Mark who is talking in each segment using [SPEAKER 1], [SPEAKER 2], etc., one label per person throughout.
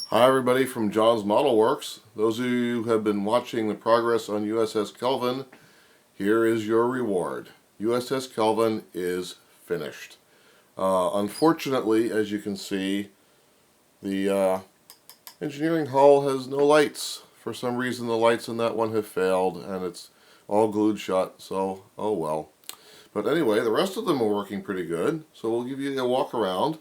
[SPEAKER 1] Hi everybody from John's Model Works. Those of you who have been watching the progress on USS Kelvin, here is your reward. USS Kelvin is finished. Unfortunately, as you can see, the engineering hull has no lights. For some reason the lights in that one have failed and it's all glued shut, so oh well. But anyway, the rest of them are working pretty good, so we'll give you a walk around.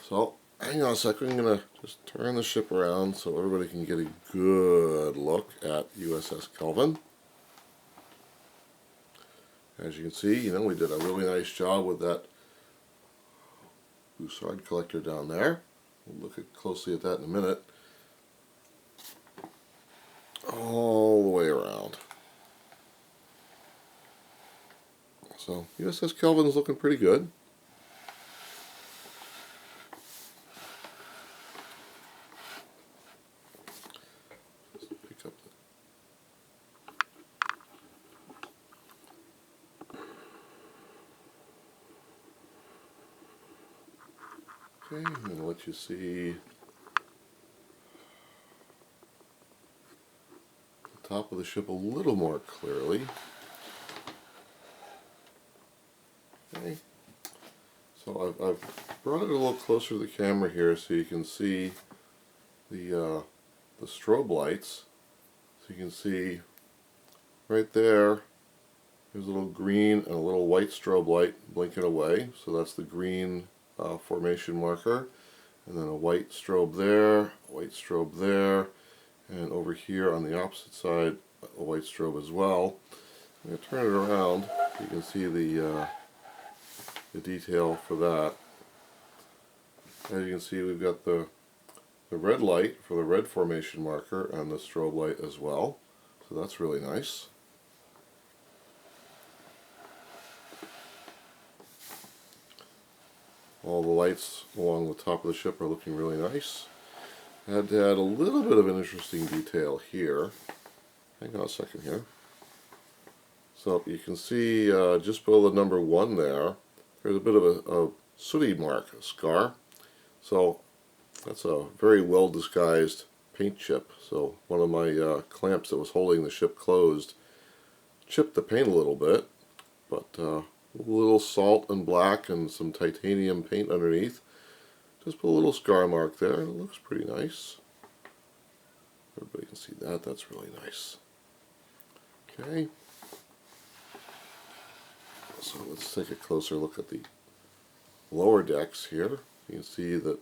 [SPEAKER 1] So hang on a second, I'm going to just turn the ship around so everybody can get a good look at USS Kelvin. As you can see, we did a really nice job with that bussard collector down there. We'll look closely at that in a minute. All the way around. So USS Kelvin is looking pretty good. Okay, I'm going to let you see the top of the ship a little more clearly. Okay, so I've brought it a little closer to the camera here so you can see the strobe lights. So you can see right there, there's a little green and a little white strobe light blinking away. So that's the green formation marker, and then a white strobe there, a white strobe there, and over here on the opposite side a white strobe as well. I'm going to turn it around so you can see the detail for that. As you can see, we've got the red light for the red formation marker and the strobe light as well, so that's really nice. All the lights along the top of the ship are looking really nice. I had to add a little bit of an interesting detail here. Hang on a second here. So you can see just below the number 1 there's a bit of a sooty mark, a scar. So that's a very well disguised paint chip. So one of my clamps that was holding the ship closed chipped the paint a little bit, but a little salt and black and some titanium paint underneath. Just put a little scar mark there and it looks pretty nice. Everybody can see that, that's really nice. Okay, so let's take a closer look at the lower decks here. You can see that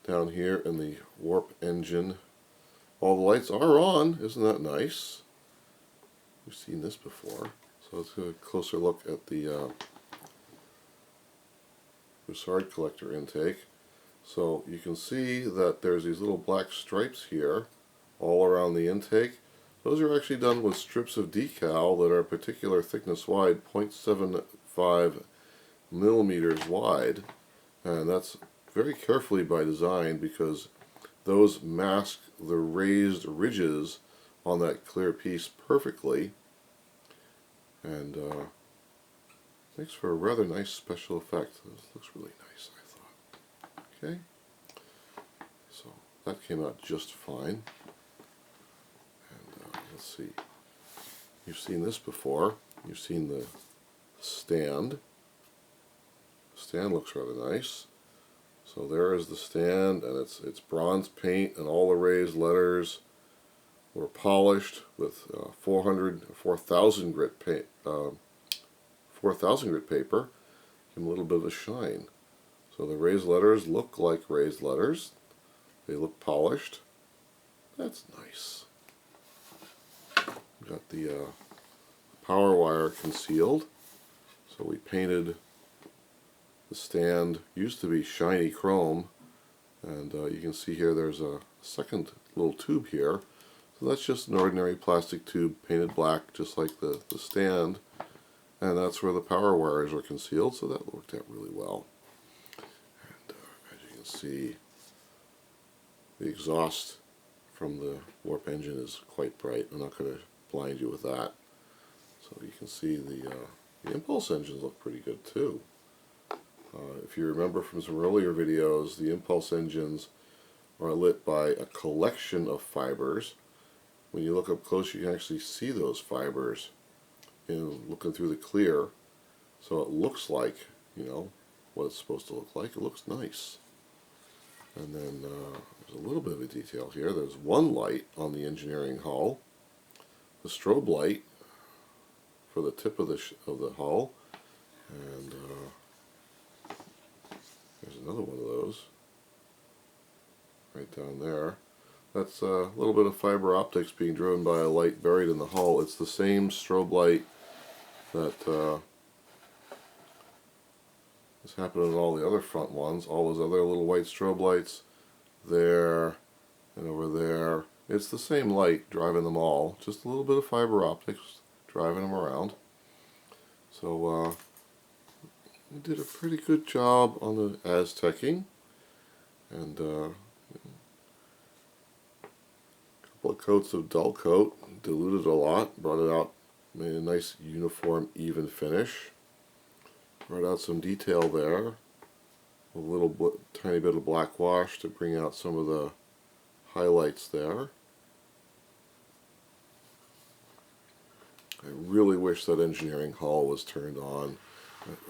[SPEAKER 1] down here in the warp engine, all the lights are on. Isn't that nice? We've seen this before. So let's get a closer look at the bussard collector intake. So you can see that there's these little black stripes here all around the intake. Those are actually done with strips of decal that are a particular thickness wide, 0.75 millimeters wide, and that's very carefully by design because those mask the raised ridges on that clear piece perfectly, and makes for a rather nice special effect. This looks really nice, I thought. Okay, so that came out just fine. And let's see, you've seen this before. You've seen the stand. The stand looks rather nice. So there is the stand, and it's bronze paint, and all the raised letters were polished with 4,000 grit paint. 4,000 grit paper, give them a little bit of a shine. So the raised letters look like raised letters. They look polished. That's nice. We've got the power wire concealed. So we painted the stand, used to be shiny chrome, and you can see here there's a second little tube here. So that's just an ordinary plastic tube painted black, just like the stand. And that's where the power wires are concealed, so that worked out really well. And as you can see, the exhaust from the warp engine is quite bright. I'm not going to blind you with that. So you can see the impulse engines look pretty good too. If you remember from some earlier videos, the impulse engines are lit by a collection of fibers. When you look up close, you can actually see those fibers looking through the clear. So it looks like, you know, what it's supposed to look like. It looks nice. And then there's a little bit of a detail here. There's one light on the engineering hull, the strobe light for the tip of the hull, and there's another one of those right down there. That's a little bit of fiber optics being driven by a light buried in the hull. It's the same strobe light that is happening in all the other front ones. All those other little white strobe lights there and over there. It's the same light driving them all, just a little bit of fiber optics driving them around. So we did a pretty good job on the Aztecing, and a couple of coats of dull coat, diluted a lot, brought it out, made a nice uniform even finish. Brought out some detail there, a little tiny bit of black wash to bring out some of the highlights there. I really wish that engineering hull was turned on.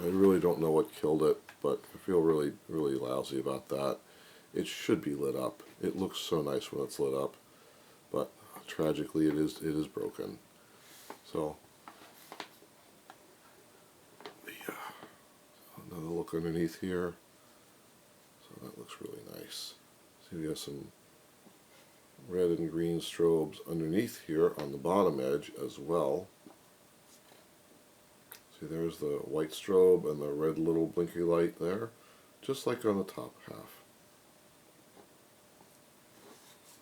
[SPEAKER 1] I really don't know what killed it, but I feel really, really lousy about that. It should be lit up. It looks so nice when it's lit up, but tragically it is broken. So another look underneath here. So that looks really nice. See, we got some red and green strobes underneath here on the bottom edge as well. See, there's the white strobe and the red little blinky light there, just like on the top half.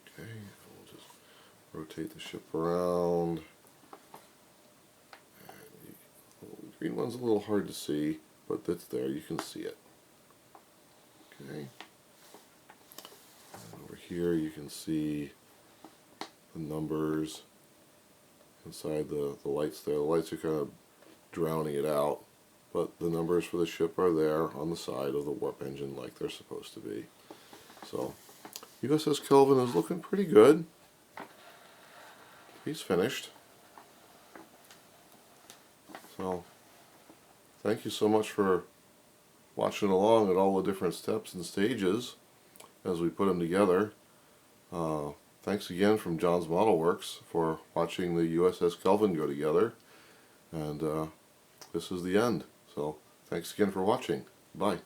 [SPEAKER 1] Okay, we'll just rotate the ship around. And the green one's a little hard to see, but it's there, you can see it. Okay. And over here you can see the numbers inside the lights there. The lights are kind of drowning it out, but the numbers for the ship are there on the side of the warp engine like they're supposed to be. So USS Kelvin is looking pretty good. He's finished. So thank you so much for watching along at all the different steps and stages as we put them together. Thanks again from John's Model Works for watching the USS Kelvin go together. And this is the end. So thanks again for watching. Bye.